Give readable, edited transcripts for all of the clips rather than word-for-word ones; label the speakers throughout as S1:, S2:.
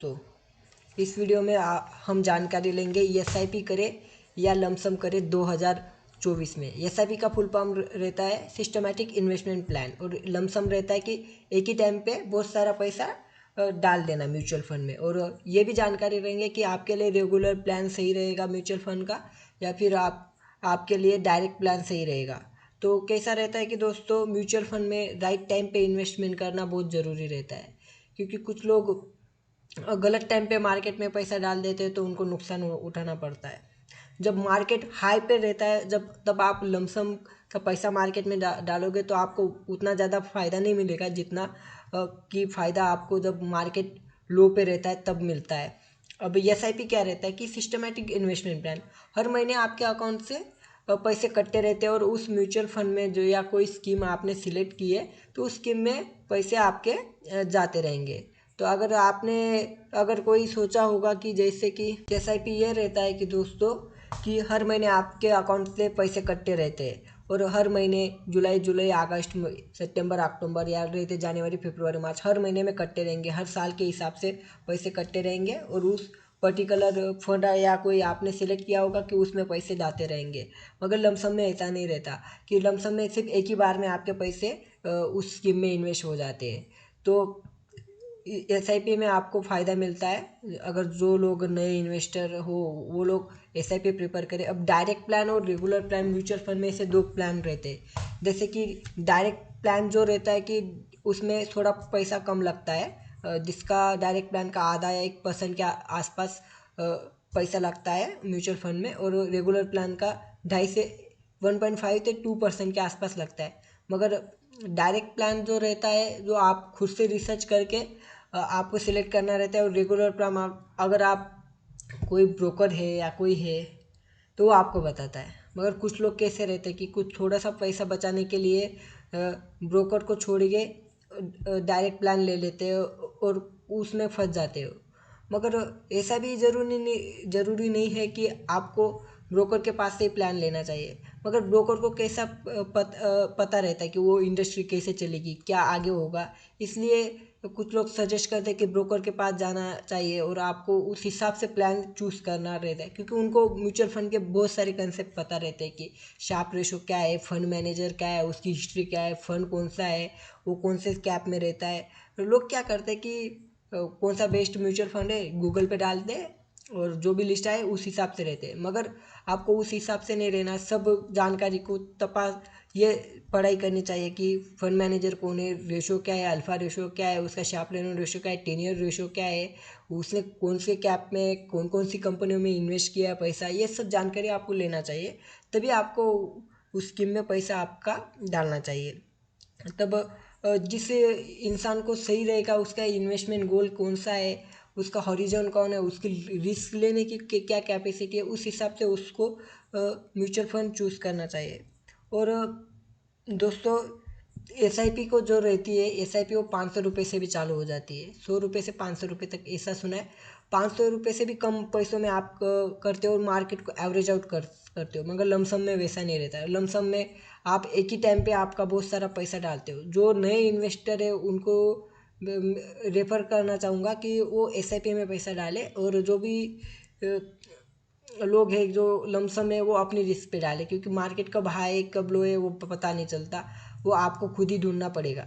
S1: तो इस वीडियो में हम जानकारी लेंगे एसआईपी करें या लमसम करें 2024 में। एसआईपी का फुल फॉर्म रहता है सिस्टमैटिक इन्वेस्टमेंट प्लान, और लमसम रहता है कि एक ही टाइम पे बहुत सारा पैसा डाल देना म्यूचुअल फंड में। और ये भी जानकारी रहेंगे कि आपके लिए रेगुलर प्लान सही रहेगा म्यूचुअल फंड का, या फिर आपके लिए डायरेक्ट प्लान सही रहेगा। तो कैसा रहता है कि दोस्तों, म्यूचुअल फंड में राइट टाइम पे इन्वेस्टमेंट करना बहुत ज़रूरी रहता है, क्योंकि कुछ लोग गलत टाइम पे मार्केट में पैसा डाल देते हैं तो उनको नुकसान उठाना पड़ता है। जब मार्केट हाई पे रहता है, तब आप लमसम का पैसा मार्केट में डालोगे तो आपको उतना ज़्यादा फ़ायदा नहीं मिलेगा जितना कि फ़ायदा आपको जब मार्केट लो पे रहता है तब मिलता है। अब एसआईपी क्या रहता है कि सिस्टमैटिक इन्वेस्टमेंट प्लान, हर महीने आपके अकाउंट से पैसे कटते रहते हैं, और उस म्यूचुअल फंड में जो या कोई स्कीम आपने सिलेक्ट की है तो उस स्कीम में पैसे आपके जाते रहेंगे। तो अगर कोई सोचा होगा कि जैसे कि एसआईपी ये रहता है कि दोस्तों, कि हर महीने आपके अकाउंट से पैसे कटते रहते हैं, और हर महीने जुलाई अगस्त सितंबर अक्टूबर या रहते जनवरी फरवरी मार्च, हर महीने में कटते रहेंगे, हर साल के हिसाब से पैसे कटते रहेंगे, और उस पर्टिकुलर फंड या कोई आपने सिलेक्ट किया होगा कि उसमें पैसे जाते रहेंगे। मगर लमसम में ऐसा नहीं रहता कि लमसम में सिर्फ एक ही बार में आपके पैसे उस स्कीम में इन्वेस्ट हो जाते हैं। तो एसआईपी में आपको फ़ायदा मिलता है। अगर जो लोग नए इन्वेस्टर हो वो लोग एसआईपी प्रेफर करें। अब डायरेक्ट प्लान और रेगुलर प्लान, म्यूचुअल फंड में से दो प्लान रहते हैं। जैसे कि डायरेक्ट प्लान जो रहता है कि उसमें थोड़ा पैसा कम लगता है, जिसका डायरेक्ट प्लान का आधा या 1% के आसपास पैसा लगता है म्यूचुअल फंड में, और रेगुलर प्लान का 2.5 से 1.5 से 2% के आसपास लगता है। मगर डायरेक्ट प्लान जो रहता है, जो आप खुद से रिसर्च करके आपको सिलेक्ट करना रहता है, और रेगुलर प्लान अगर आप कोई ब्रोकर है या कोई है तो वो आपको बताता है। मगर कुछ लोग कैसे रहते हैं कि कुछ थोड़ा सा पैसा बचाने के लिए ब्रोकर को छोड़ के डायरेक्ट प्लान ले लेते हो और उसमें फंस जाते हो। मगर ऐसा भी ज़रूरी नहीं है कि आपको ब्रोकर के पास से ही प्लान लेना चाहिए। मगर ब्रोकर को कैसा पता रहता है कि वो इंडस्ट्री कैसे चलेगी, क्या आगे होगा, इसलिए कुछ लोग सजेस्ट करते हैं कि ब्रोकर के पास जाना चाहिए, और आपको उस हिसाब से प्लान चूज़ करना रहता है, क्योंकि उनको म्यूचुअल फंड के बहुत सारे कंसेप्ट पता रहते हैं कि शार्प रेशो क्या है, फंड मैनेजर क्या है, उसकी हिस्ट्री क्या है, फंड कौन सा है, वो कौन से कैप में रहता है। तो लोग क्या करते हैं कि कौन सा बेस्ट म्यूचुअल फंड है गूगल पे डाल दे, और जो भी लिस्ट आए उस हिसाब से रहते हैं। मगर आपको उस हिसाब से नहीं रहना, सब जानकारी को ये पढ़ाई करनी चाहिए कि फंड मैनेजर कौन है, रेशो क्या है, अल्फा रेशो क्या है, उसका शार्प रेशो क्या है, 10 ईयर रेशो क्या है, उसने कौन से कैप में कौन कौन सी कंपनियों में इन्वेस्ट किया है पैसा, ये सब जानकारी आपको लेना चाहिए। तभी आपको उस स्कीम में पैसा आपका डालना चाहिए। तब जिस इंसान को सही रहेगा उसका इन्वेस्टमेंट गोल कौन सा है, उसका हॉरिजॉन कौन है, उसकी रिस्क लेने की क्या कैपेसिटी है, उस हिसाब से उसको म्यूचुअल फंड चूज़ करना चाहिए। और दोस्तों, एसआईपी को जो रहती है, एसआईपी वो 500 रुपये से भी चालू हो जाती है, 100 रुपये से 500 रुपये तक, ऐसा सुना है। 500 रुपये से भी कम पैसों में आप करते हो और मार्केट को एवरेज आउट करते हो। मगर लमसम में वैसा नहीं रहता है। लमसम में आप एक ही टाइम पे आपका बहुत सारा पैसा डालते हो। जो नए इन्वेस्टर है उनको रेफर करना चाहूँगा कि वो एसआईपी में पैसा डाले, और जो भी लोग हैं जो लमसम है वो अपनी रिस्क पे डाले, क्योंकि मार्केट कब हाई कब लो है वो पता नहीं चलता, वो आपको खुद ही ढूंढना पड़ेगा।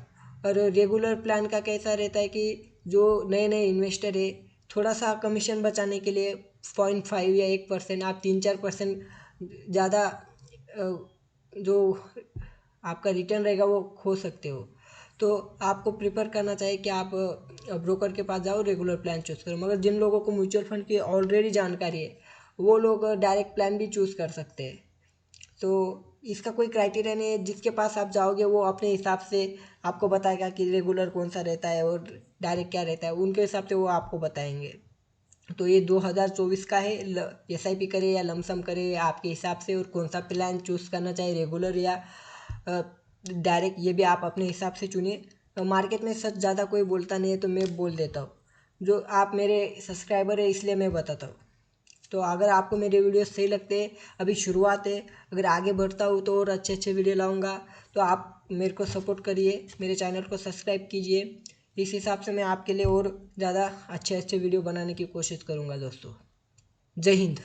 S1: और रेगुलर प्लान का कैसा रहता है कि जो नए नए इन्वेस्टर है, थोड़ा सा कमीशन बचाने के लिए 0.5 या 1%, आप 3-4% ज़्यादा जो आपका रिटर्न रहेगा वो खो सकते हो। तो आपको प्रिफर करना चाहिए कि आप ब्रोकर के पास जाओ, रेगुलर प्लान चूज़ करो। मगर जिन लोगों को म्यूचुअल फंड की ऑलरेडी जानकारी है वो लोग डायरेक्ट प्लान भी चूज़ कर सकते हैं। तो इसका कोई क्राइटेरिया नहीं है, जिसके पास आप जाओगे वो अपने हिसाब से आपको बताएगा कि रेगुलर कौन सा रहता है और डायरेक्ट क्या रहता है, उनके हिसाब से वो आपको बताएंगे। तो ये 2024 का है। एसआईपी करे या लमसम करे आपके हिसाब से, और कौन सा प्लान चूज़ करना चाहिए, रेगुलर या डायरेक्ट, ये भी आप अपने हिसाब से चुनिए। तो मार्केट में सच ज़्यादा कोई बोलता नहीं है तो मैं बोल देता हूँ, जो आप मेरे सब्सक्राइबर है इसलिए मैं बताता हूँ। तो अगर आपको मेरे वीडियो सही लगते हैं, अभी शुरुआत है, अगर आगे बढ़ता हूँ तो और अच्छे अच्छे वीडियो लाऊंगा, तो आप मेरे को सपोर्ट करिए, मेरे चैनल को सब्सक्राइब कीजिए। इस हिसाब से मैं आपके लिए और ज़्यादा अच्छे अच्छे वीडियो बनाने की कोशिश करूँगा दोस्तों। जय हिंद।